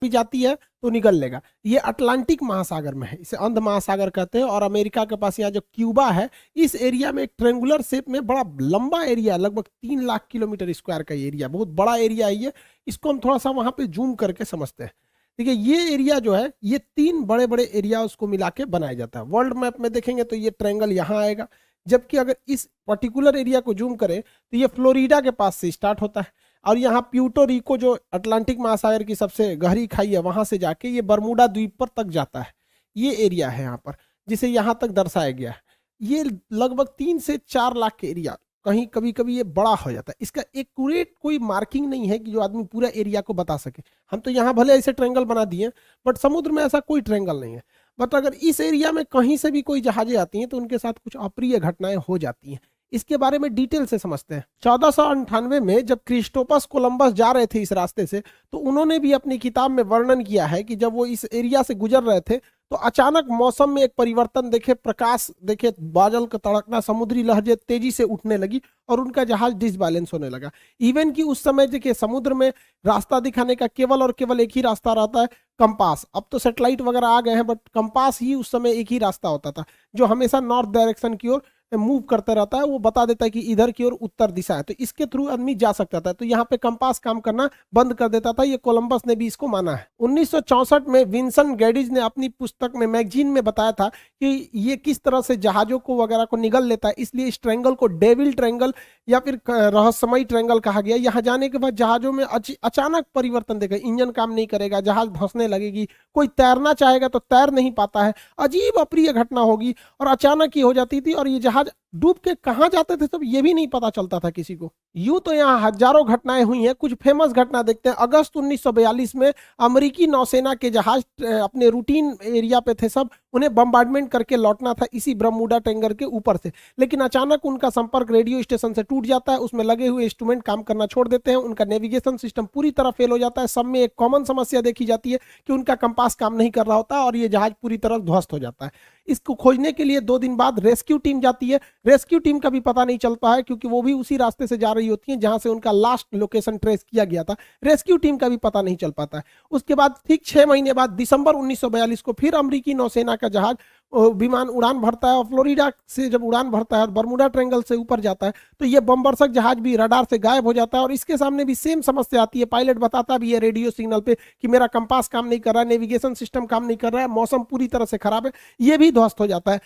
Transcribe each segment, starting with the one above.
भी जाती है तो निकल लेगा। ये अटलांटिक महासागर में है, इसे अंध महासागर कहते हैं। और अमेरिका के पास यहाँ जो क्यूबा है, इस एरिया में एक ट्रेंगुलर शेप में बड़ा लंबा एरिया, लगभग 3 लाख किलोमीटर स्क्वायर का एरिया, बहुत बड़ा एरिया है ये। इसको हम थोड़ा सा वहां पे जूम करके समझते हैं। देखिए ये एरिया जो है, ये 3 बड़े बड़े एरिया उसको मिला के बनाया जाता है। वर्ल्ड मैप में देखेंगे तो ये ट्रायंगल यहाँ आएगा, जबकि अगर इस पर्टिकुलर एरिया को जूम करें तो ये फ्लोरिडा के पास से स्टार्ट होता है, और यहाँ प्यूर्टो रिको जो अटलांटिक महासागर की सबसे गहरी खाई है वहां से जाके ये बरमूडा द्वीप पर तक जाता है। ये एरिया है यहाँ पर, जिसे यहाँ तक दर्शाया गया है। ये लगभग 3 से 4 लाख के एरिया, कहीं कभी कभी ये बड़ा हो जाता है। इसका एक्यूरेट कोई मार्किंग नहीं है कि जो आदमी पूरा एरिया को बता सके। हम तो यहाँ भले ऐसे ट्रायंगल बना दिए, बट समुद्र में ऐसा कोई ट्रायंगल नहीं है। बट अगर इस एरिया में कहीं से भी कोई जहाजें आती हैं तो उनके साथ कुछ अप्रिय घटनाएं हो जाती हैं। इसके बारे में डिटेल से समझते हैं। 1498 में जब क्रिस्टोफर कोलंबस जा रहे थे इस रास्ते से, तो उन्होंने भी अपनी किताब में वर्णन किया है कि जब वो इस एरिया से गुजर रहे थे तो अचानक मौसम में एक परिवर्तन देखे, प्रकाश देखे, बादल का तड़कना, समुद्री लहरें तेजी से उठने लगी और उनका जहाज डिसबैलेंस होने लगा। इवन कि उस समय देखिए समुद्र में रास्ता दिखाने का केवल और केवल एक ही रास्ता रहता है, कंपास। अब तो सैटेलाइट वगैरह आ गए हैं, बट कंपास ही उस समय एक ही रास्ता होता था जो हमेशा नॉर्थ डायरेक्शन की ओर मूव करता रहता है। वो बता देता है कि इधर की ओर उत्तर दिशा है, तो इसके थ्रू आदमी जा सकता था। तो यहाँ पे कंपास काम करना बंद कर देता था। ये कोलंबस ने भी इसको माना है। 1964 में विंसेंट गैडिज ने अपनी पुस्तक में, मैगजीन में बताया था कि ये किस तरह से जहाजों को वगैरह को निगल लेता है। इसलिए इस ट्रायंगल को डेविल ट्रायंगल या फिर रहस्यमयी ट्रायंगल कहा गया। यहाँ जाने के बाद जहाजों में अचानक परिवर्तन देखा, इंजन काम नहीं करेगा, जहाज धंसने लगेगी, कोई तैरना चाहेगा तो तैर नहीं पाता है, अजीब अप्रिय घटना होगी और अचानक ही हो जाती थी। और ये जहाज डूब के कहां जाते थे तब ये भी नहीं पता चलता था किसी को। यूं तो यहाँ हजारों घटनाएं हुई हैं। कुछ फेमस घटना देखते हैं। अगस्त 1942 में अमेरिकी नौसेना के जहाज अपने रूटीन एरिया पे थे सब, उन्हें बम्बार्डमेंट करके लौटना था इसी बरमूडा ट्रायंगल के ऊपर से, लेकिन अचानक उनका संपर्क रेडियो स्टेशन से टूट जाता है। उसमें लगे हुए इंस्ट्रूमेंट काम करना छोड़ देते हैं, उनका नेविगेशन सिस्टम पूरी तरह फेल हो जाता है। सब में एक कॉमन समस्या देखी जाती है कि उनका कंपास काम नहीं कर रहा होता और ये जहाज पूरी तरह ध्वस्त हो जाता है। इसको खोजने के लिए 2 दिन बाद रेस्क्यू टीम जाती है। रेस्क्यू टीम का भी पता नहीं चलता है क्योंकि वो भी उसी रास्ते से जा रही होती है जहां से उनका लास्ट लोकेशन ट्रेस किया गया था। रेस्क्यू टीम का भी पता नहीं चल पाता है। उसके बाद ठीक 6 महीने बाद दिसंबर 1942 को फिर अमेरिकी नौसेना का जहाज विमान उड़ान भरता है और फ्लोरिडा से जब उड़ान भरता है और बरमूडा ट्रायंगल से ऊपर जाता है तो ये बमबरसक जहाज भी रडार से गायब हो जाता है। और इसके सामने भी सेम समस्या आती है। पायलट बताता भी है रेडियो सिग्नल पे कि मेरा कंपास काम नहीं कर रहा है, नेविगेशन सिस्टम काम नहीं कर रहा है, मौसम पूरी तरह से खराब है। ये भी ध्वस्त हो जाता है।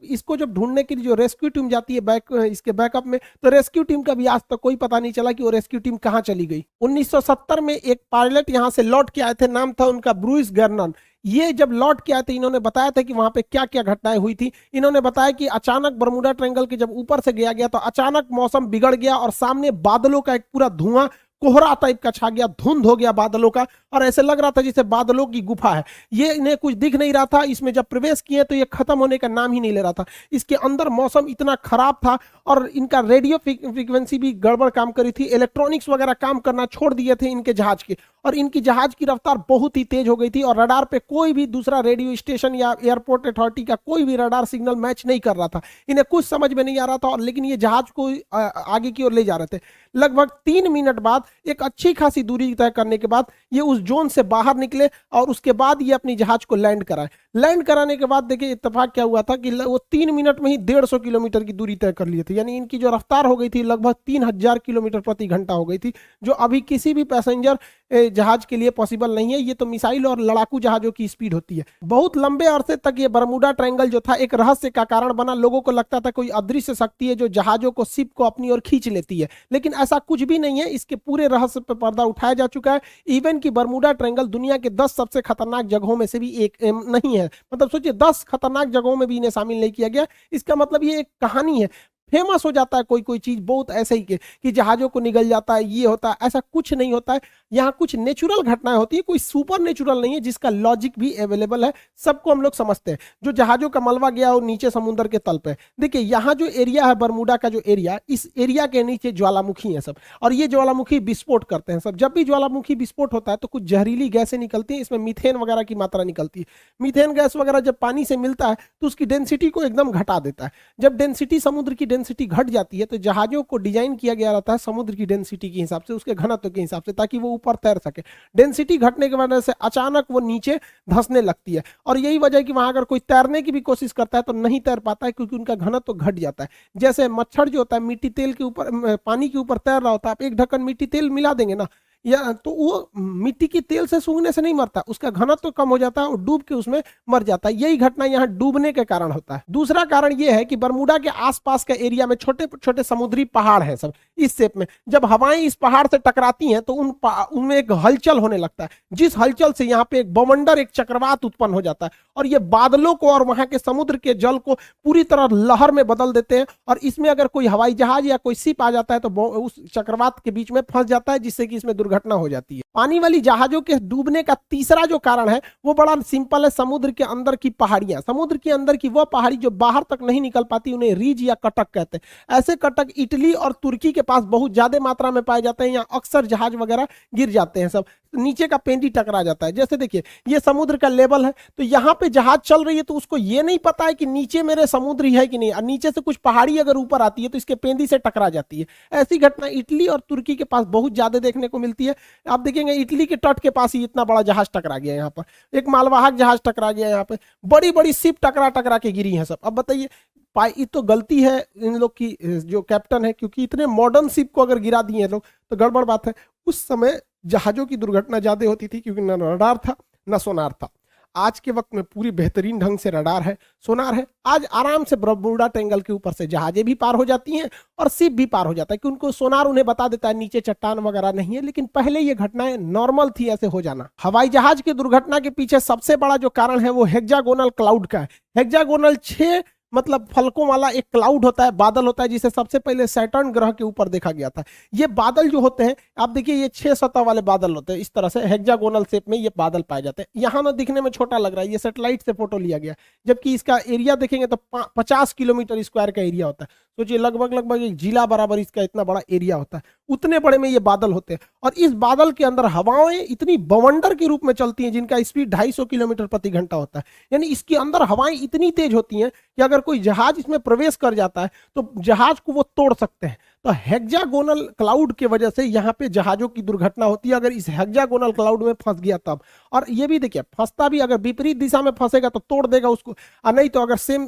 इसको जब ढूंढने के लिए जो रेस्क्यू टीम जाती है इसके बैकअप में, तो रेस्क्यू टीम का भी आज तक कोई पता नहीं चला कि वो रेस्क्यू टीम कहां चली गई। 1970 में एक पायलट यहां से लौट के आए थे, नाम था उनका ब्रूइस गर्नन। ये जब लौट के आए थे इन्होंने बताया था कि वहां पे क्या क्या घटनाएं हुई थी। इन्होंने बताया कि अचानक बरमूडा ट्रायंगल के जब ऊपर से गया तो अचानक मौसम बिगड़ गया और सामने बादलों का एक पूरा धुआं, कोहरा टाइप का छा गया, धुंध हो गया बादलों का, और ऐसे लग रहा था जैसे बादलों की गुफा है। ये इन्हें कुछ दिख नहीं रहा था। इसमें जब प्रवेश किए तो ये खत्म होने का नाम ही नहीं ले रहा था। इसके अंदर मौसम इतना खराब था और इनका रेडियो फ्रीक्वेंसी भी गड़बड़ काम करी थी, इलेक्ट्रॉनिक्स वगैरह काम करना छोड़ दिए थे इनके जहाज के, और इनकी जहाज की रफ्तार बहुत ही तेज हो गई थी और रडार पे कोई भी दूसरा रेडियो स्टेशन या एयरपोर्ट अथॉरिटी का कोई भी रडार सिग्नल मैच नहीं कर रहा था। इन्हें कुछ समझ में नहीं आ रहा था, और लेकिन ये जहाज को आगे की ओर ले जा रहे थे। लगभग 3 मिनट बाद, एक अच्छी खासी दूरी तय करने के बाद, ये उस जोन से बाहर निकले और उसके बाद ये अपनी जहाज को लैंड कराए। लैंड कराने के बाद देखिए इत्तेफाक क्या हुआ था कि वो 3 मिनट में ही 150 किलोमीटर की दूरी तय कर लिए थे। यानी इनकी जो रफ्तार हो गई थी लगभग 3000 किलोमीटर प्रति घंटा हो गई थी, जो अभी किसी भी पैसेंजर जहाज के लिए पॉसिबल नहीं है। ये तो मिसाइल और लड़ाकू जहाजों की स्पीड होती है। बहुत लंबे अरसे तक ये बरमूडा ट्रायंगल जो था एक रहस्य का कारण बना। लोगों को लगता था कोई अदृश्य शक्ति है जो जहाजों को, शिप को अपनी ओर खींच लेती है, लेकिन ऐसा कुछ भी नहीं है। इसके पूरे रहस्य पर पर्दा उठाया जा चुका है। इवन की बरमूडा ट्रायंगल दुनिया के 10 सबसे खतरनाक जगहों में से भी एक नहीं है। मतलब सोचिए 10 खतरनाक जगहों में भी इन्हें शामिल नहीं किया गया। इसका मतलब ये एक कहानी है। फेमस हो जाता है कोई चीज बहुत ऐसे ही कि जहाजों को निगल जाता है, ये होता है, ऐसा कुछ नहीं होता है। यहाँ कुछ नेचुरल घटनाएं होती है, कोई सुपर नेचुरल नहीं है जिसका लॉजिक भी अवेलेबल है। सबको हम लोग समझते हैं। जो जहाजों का मलबा गया हो नीचे समुद्र के तल पे, देखिए यहाँ जो एरिया है बरमूडा का जो एरिया, इस एरिया के नीचे ज्वालामुखी है सब, और ये ज्वालामुखी विस्फोट करते हैं सब। जब भी ज्वालामुखी विस्फोट होता है तो कुछ जहरीली गैसें निकलती है, इसमें मीथेन वगैरह की मात्रा निकलती है। मीथेन गैस वगैरह जब पानी से मिलता है तो उसकी डेंसिटी को एकदम घटा देता है। जब डेंसिटी, समुद्र की डेंसिटी घट जाती है तो जहाजों को डिजाइन किया गया रहता है समुद्र की डेंसिटी के हिसाब से, उसके घनत्व के हिसाब से, ताकि वो ऊपर तैर सके। डेंसिटी घटने की वजह से अचानक वो नीचे धंसने लगती है, और यही वजह है कि वहां अगर कोई तैरने की भी कोशिश करता है तो नहीं तैर पाता है, क्योंकि उनका घनत्व घट जाता है। जैसे मच्छर जो होता है मिट्टी तेल के ऊपर, पानी के ऊपर तैर रहा होता है, आप एक ढक्कन मिट्टी तेल मिला देंगे ना, या तो वो मिट्टी की तेल से सूंघने से नहीं मरता, उसका घनत्व तो कम हो जाता है और डूब के उसमें मर जाता है। यही घटना यहाँ डूबने के कारण होता है। दूसरा कारण यह है कि बरमूडा के आसपास के एरिया में छोटे छोटे समुद्री पहाड़ हैं सब इस शेप में। जब हवाएं इस पहाड़ से टकराती हैं तो उनमें एक हलचल होने लगता है, जिस हलचल से यहाँ पे एक बवंडर, एक चक्रवात उत्पन्न हो जाता है, और ये बादलों को और वहां के समुद्र के जल को पूरी तरह लहर में बदल देते हैं। और इसमें अगर कोई हवाई जहाज या कोई शिप आ जाता है तो उस चक्रवात के बीच में फंस जाता है, जिससे कि इसमें घटना हो जाती है। पानी वाली जहाजों के डूबने का तीसरा जो कारण है वो बड़ा सिंपल है, समुद्र के अंदर की पहाड़ियां। समुद्र के अंदर की वह पहाड़ी जो बाहर तक नहीं निकल पाती, उन्हें रिज या कटक कहते हैं। ऐसे कटक इटली और तुर्की के पास बहुत ज्यादा मात्रा में पाए जाते हैं। यहाँ अक्सर जहाज वगैरह गिर जाते हैं, सब नीचे का पेंडी टकरा जाता है। जैसे देखिए ये समुद्र का लेवल है, तो यहाँ पे जहाज चल रही है तो उसको ये नहीं पता है कि नीचे मेरे समुद्र ही है कि नहीं, और नीचे से कुछ पहाड़ी अगर ऊपर आती है तो इसके पेंदी से टकरा जाती है। ऐसी घटना इटली और तुर्की के पास बहुत ज्यादा देखने को मिलती है। आप देखेंगे इटली के तट के पास ही इतना बड़ा जहाज टकरा गया, यहाँ पर एक मालवाहक जहाज टकरा गया, यहाँ पे बड़ी बड़ी शिप टकरा टकरा के गिरी है सब। अब बताइए ये तो गलती है इन लोग की, जो कैप्टन है, क्योंकि इतने मॉडर्न शिप को अगर गिरा दिए लोग तो गड़बड़ बात है। उस समय जहाजों की दुर्घटना ज्यादा होती थी, क्योंकि न रडार था न सोनार था। आज के वक्त में पूरी बेहतरीन ढंग से रडार है, सोनार है। आज आराम से बरमूडा ट्रायंगल के ऊपर से जहाजें भी पार हो जाती हैं और शिप भी पार हो जाता है, क्योंकि उनको सोनार उन्हें बता देता है नीचे चट्टान वगैरह नहीं है। लेकिन पहले ये घटनाएं नॉर्मल थी ऐसे हो जाना। हवाई जहाज की दुर्घटना के पीछे सबसे बड़ा जो कारण है वो हेक्सागोनल क्लाउड का है। हेक्सागोनल 6 मतलब फलकों वाला एक क्लाउड होता है, बादल होता है, जिसे सबसे पहले सैटर्न ग्रह के ऊपर देखा गया था। ये बादल जो होते हैं, आप देखिए ये 6 सतह वाले बादल होते हैं, इस तरह से हेक्सागोनल शेप में ये बादल पाए जाते हैं। यहाँ ना दिखने में छोटा लग रहा है, ये सैटेलाइट से फोटो लिया गया, जबकि इसका एरिया देखेंगे तो 50 किलोमीटर स्क्वायर का एरिया होता है। सोचिए लगभग एक जिला बराबर इसका इतना बड़ा एरिया होता है, उतने बड़े में ये बादल होते हैं। और इस बादल के अंदर हवाएं इतनी बवंडर के रूप में चलती हैं, जिनका स्पीड 250 किलोमीटर प्रति घंटा होता है। यानी इसके अंदर हवाएं इतनी तेज होती हैं कि अगर कोई जहाज इसमें प्रवेश कर जाता है तो जहाज को वो तोड़ सकते हैं। तो हेक्सागोनल क्लाउड की वजह से यहाँ पे जहाजों की दुर्घटना होती है, अगर इस हेक्सागोनल क्लाउड में फंस गया तब। और ये भी देखिए फंसता भी, अगर विपरीत दिशा में फंसेगा तो तोड़ देगा उसको, और नहीं तो अगर सेम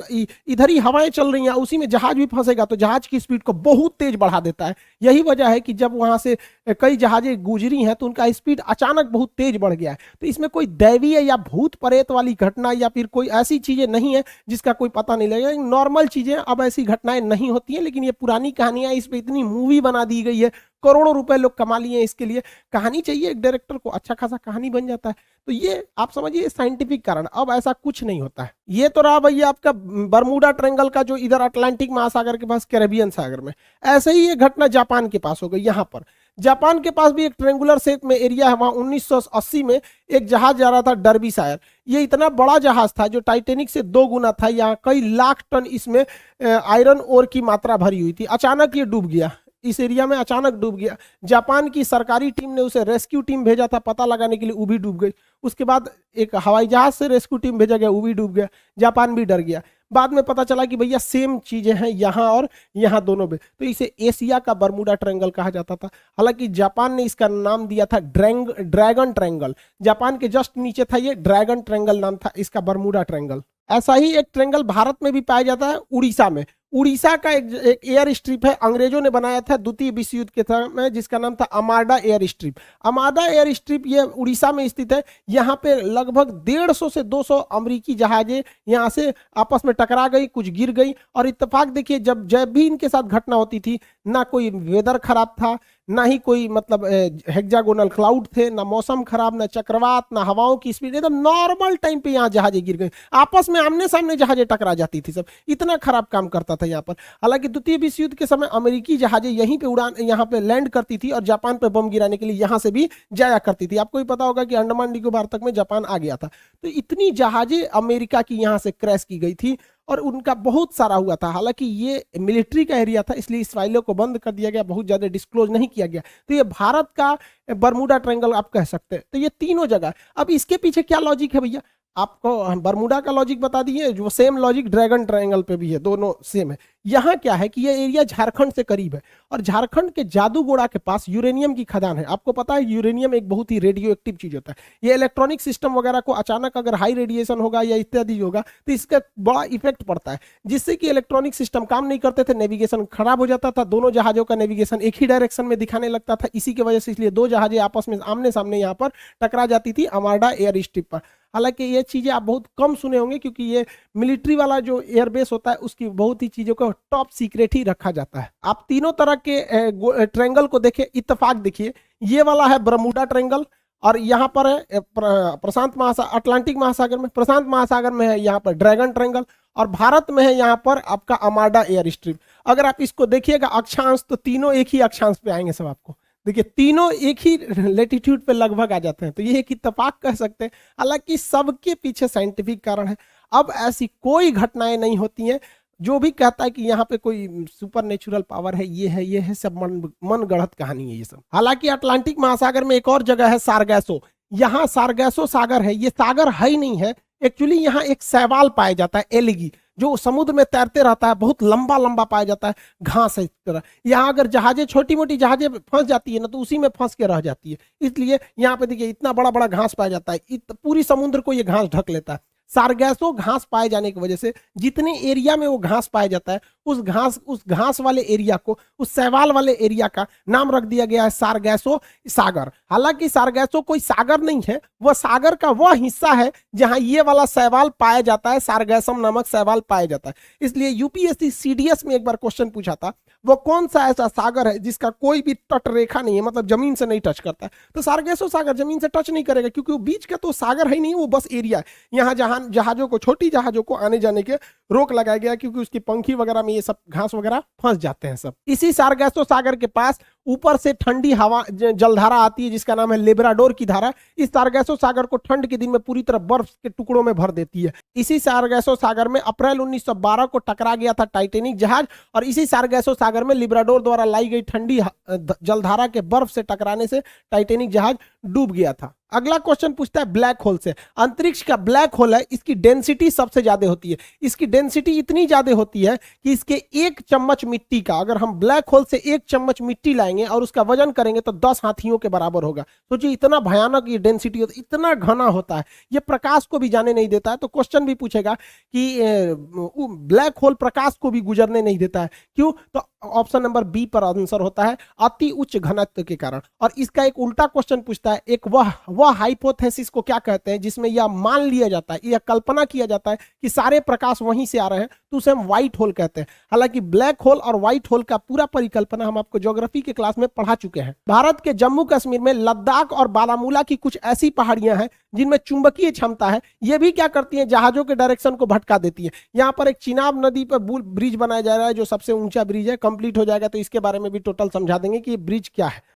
इधर ही हवाएं चल रही हैं उसी में जहाज भी फंसेगा तो जहाज की स्पीड को बहुत तेज बढ़ा देता है। यही वजह है कि जब वहां से कई जहाजें गुजरी हैं तो उनका स्पीड अचानक बहुत तेज बढ़ गया है। तो इसमें कोई दैवीय या भूत प्रेत वाली घटना या फिर कोई ऐसी चीजें नहीं है जिसका कोई पता नहीं लगेगा। नॉर्मल चीजें, अब ऐसी घटनाएं नहीं होती हैं, लेकिन ये पुरानी कहानियां, इस पे इतनी मूवी बना दी गई है, करोड़ों रुपए लोग कमा लिए इसके लिए। कहानी चाहिए एक डायरेक्टर को, अच्छा खासा कहानी बन जाता है। तो ये आप समझिए साइंटिफिक कारण। अब ऐसा कुछ नहीं होता है। ये तो रहा भैया आपका बरमूडा ट्रायंगल का, जो इधर अटलांटिक महासागर के पास कैरेबियन सागर में। ऐसे ही ये घटना जापान के पास हो गई। यहाँ पर जापान के पास भी एक ट्रेंगुलर शेप में एरिया है, वहां 1980 में एक जहाज जा रहा था डर्बीशायर। ये इतना बड़ा जहाज था जो टाइटेनिक से 2 गुना था। यहाँ कई लाख टन इसमें आयरन ओर की मात्रा भरी हुई थी। अचानक ये डूब गया, इस एरिया में अचानक डूब गया। जापान की सरकारी टीम ने उसे रेस्क्यू टीम भेजा था पता लगाने के लिए, वो भी डूब गई। उसके बाद एक हवाई जहाज से रेस्क्यू टीम भेजा गया, वो भी डूब गया। जापान भी डर गया। बाद में पता चला कि भैया सेम चीजें हैं यहाँ और यहाँ दोनों में, तो इसे एशिया का बरमूडा ट्रायंगल कहा जाता था। हालांकि जापान ने इसका नाम दिया था ड्रैगन ट्रायंगल। जापान के जस्ट नीचे था ये ड्रैगन ट्रायंगल नाम था इसका, बरमूडा ट्रायंगल। ऐसा ही एक ट्रायंगल भारत में भी पाया जाता है, उड़ीसा में। उड़ीसा का एक एयर स्ट्रिप है, अंग्रेजों ने बनाया था द्वितीय विश्व युद्ध के समय, जिसका नाम था अमाडा एयर स्ट्रिप। अमाडा एयर स्ट्रिप ये उड़ीसा में स्थित है। यहाँ पे लगभग 150 से 200 अमेरिकी जहाजें यहाँ से आपस में टकरा गई, कुछ गिर गई। और इत्तेफाक देखिए, जब भी इनके साथ घटना होती थी, ना कोई वेदर खराब था, ना ही कोई मतलब हेक्सागोनल क्लाउड थे, ना मौसम खराब, ना चक्रवात, ना हवाओं की स्पीड, एकदम नॉर्मल टाइम पे यहाँ जहाजें गिर गई। आपस में आमने सामने जहाजें टकरा जाती थी सब, इतना खराब काम करता था यहाँ पर। हालांकि द्वितीय विश्व युद्ध के समय अमेरिकी जहाजें यहीं पे उड़ान, यहाँ पे लैंड करती थी और जापान पे बम गिराने के लिए यहाँ से भी जाया करती थी। आपको भी पता होगा कि अंडमान निकोबार तक में जापान आ गया था। तो इतनी जहाजें अमेरिका की यहाँ से क्रैश की गई थी और उनका बहुत सारा हुआ था। हालांकि ये मिलिट्री का एरिया था, इसलिए इस फाइलों को बंद कर दिया गया, बहुत ज्यादा डिस्क्लोज नहीं किया गया। तो ये भारत का बरमूडा ट्रायंगल आप कह सकते हैं। तो ये तीनों जगह, अब इसके पीछे क्या लॉजिक है भैया, आपको बरमूडा का लॉजिक बता दिए, जो सेम लॉजिक ड्रैगन ट्रायंगल पे भी है, दोनों सेम है। यहाँ क्या है कि ये एरिया झारखंड से करीब है और झारखंड के जादूगोड़ा के पास यूरेनियम की खदान है। आपको पता है यूरेनियम एक बहुत ही रेडियो एक्टिव चीज होता है। ये इलेक्ट्रॉनिक सिस्टम वगैरह को अचानक अगर हाई रेडिएशन होगा या इत्यादि होगा तो इसका बड़ा इफेक्ट पड़ता है, जिससे कि इलेक्ट्रॉनिक सिस्टम काम नहीं करते थे, नेविगेशन खराब हो जाता था, दोनों जहाजों का नेविगेशन एक ही डायरेक्शन में दिखाने लगता था। इसी की वजह से इसलिए दो जहाजें आपस में आमने सामने यहाँ पर टकरा जाती थी अमार्डा एयर स्ट्रिप पर। हालांकि ये चीजें आप बहुत कम सुने होंगे क्योंकि ये मिलिट्री वाला जो एयरबेस होता है उसकी बहुत ही चीजों को टॉप सीक्रेट ही रखा जाता है। आप तीनों तरह के ट्रायंगल को देखिए, इत्तेफाक देखिए, ये वाला है बरमूडा ट्रायंगल और यहाँ पर है प्रशांत महासागर, अटलांटिक महासागर में, प्रशांत महासागर में है यहाँ पर ड्रैगन ट्रायंगल और भारत में है यहाँ पर आपका अमार्डा एयर स्ट्रिप। अगर आप इसको देखिएगा अक्षांश तो तीनों एक ही अक्षांश पे आएंगे सब आपको। देखिए तीनों एक ही लेटीट्यूड पे लगभग आ जाते हैं, तो ये एक इत्तेफाक कह सकते हैं। हालांकि सबके पीछे साइंटिफिक कारण है। अब ऐसी कोई घटनाएं नहीं होती हैं। जो भी कहता है कि यहाँ पे कोई सुपर नेचुरल पावर है, ये है सब मन गढ़ंत कहानी है ये सब। हालांकि अटलांटिक महासागर में एक और जगह है सारगैसो। यहाँ सारगैसो सागर है, ये सागर है ही नहीं है एक्चुअली। यहाँ एक शैवाल पाया जाता है, एलिगी, जो समुद्र में तैरते रहता है, बहुत लंबा लंबा पाया जाता है, घास है इस तरह। यहाँ अगर जहाजें, छोटी मोटी जहाजें फंस जाती है ना तो उसी में फंस के रह जाती है, इसलिए यहाँ पे देखिए इतना बड़ा बड़ा घास पाया जाता है, पूरी समुद्र को ये घास ढक लेता है। सारगैसो घास पाए जाने की वजह से जितने एरिया में वो घास पाया जाता है उस घास वाले एरिया को, उस शैवाल वाले एरिया का नाम रख दिया गया है सारगैसो सागर। हालांकि सारगैसो कोई सागर नहीं है, वह सागर का वह हिस्सा है जहां ये वाला शैवाल पाया जाता है, सारगैसम नामक शैवाल पाया जाता है। इसलिए यूपीएससी सीडीएस में एक बार क्वेश्चन पूछा था, वो कौन सा ऐसा सागर है जिसका कोई भी तट रेखा नहीं है, मतलब जमीन से नहीं टच करता है। तो सारगैसो सागर जमीन से टच नहीं करेगा क्योंकि वो बीच का तो सागर है नहीं, वो बस एरिया है। यहाँ जहां जहाजों को, छोटी जहाजों को आने जाने के रोक लगाया गया क्योंकि उसकी पंखी वगैरह में ये सब घास वगैरह फंस जाते हैं सब। इसी सारगैसो सागर के पास ऊपर से ठंडी हवा जलधारा आती है जिसका नाम है लेब्राडोर की धारा। इस सारगैसो सागर को ठंड के दिन में पूरी तरह बर्फ के टुकड़ों में भर देती है। इसी सारगैसो सागर में अप्रैल 1912 को टकरा गया था टाइटेनिक जहाज और इसी सारगैसो सागर में लिब्राडोर द्वारा लाई गई ठंडी जलधारा के बर्फ से टकराने से टाइटेनिक जहाज डूब गया था। अगला क्वेश्चन पूछता है ब्लैक होल से। अंतरिक्ष का ब्लैक होल है, इसकी डेंसिटी सबसे ज्यादा होती है। इसकी डेंसिटी इतनी ज्यादा होती है कि इसके एक चम्मच मिट्टी का, अगर हम ब्लैक होल से एक चम्मच मिट्टी लाएंगे और उसका वजन करेंगे तो 10 हाथियों के बराबर होगा। सोचिए इतना भयानक ये डेंसिटी होता है, इतना घना होता है, ये प्रकाश को भी जाने नहीं देता है। तो क्वेश्चन भी पूछेगा कि ब्लैक होल प्रकाश को भी गुजरने नहीं देता है, क्यों? तो ऑप्शन नंबर बी पर आंसर होता है अति उच्च घनत्व के कारण। और इसका एक उल्टा क्वेश्चन पूछता है, एक वह हाइपोथेसिस को क्या कहते हैं जिसमें यह मान लिया जाता है, यह कल्पना किया जाता है कि सारे प्रकाश वहीं से आ रहे हैं, तो उसे हम व्हाइट होल कहते हैं। हालांकि ब्लैक होल और व्हाइट होल का पूरा परिकल्पना हम आपको ज्योग्राफी के क्लास में पढ़ा चुके हैं। भारत के जम्मू कश्मीर में लद्दाख और बारामूला की कुछ ऐसी पहाड़ियां हैं जिनमें चुंबकीय क्षमता है। ये भी क्या करती हैं, जहाजों के डायरेक्शन को भटका देती है। यहाँ पर एक चिनाब नदी पर ब्रिज बनाया जा रहा है जो सबसे ऊंचा ब्रिज है, कंप्लीट हो जाएगा तो इसके बारे में भी टोटल समझा देंगे कि ये ब्रिज क्या है।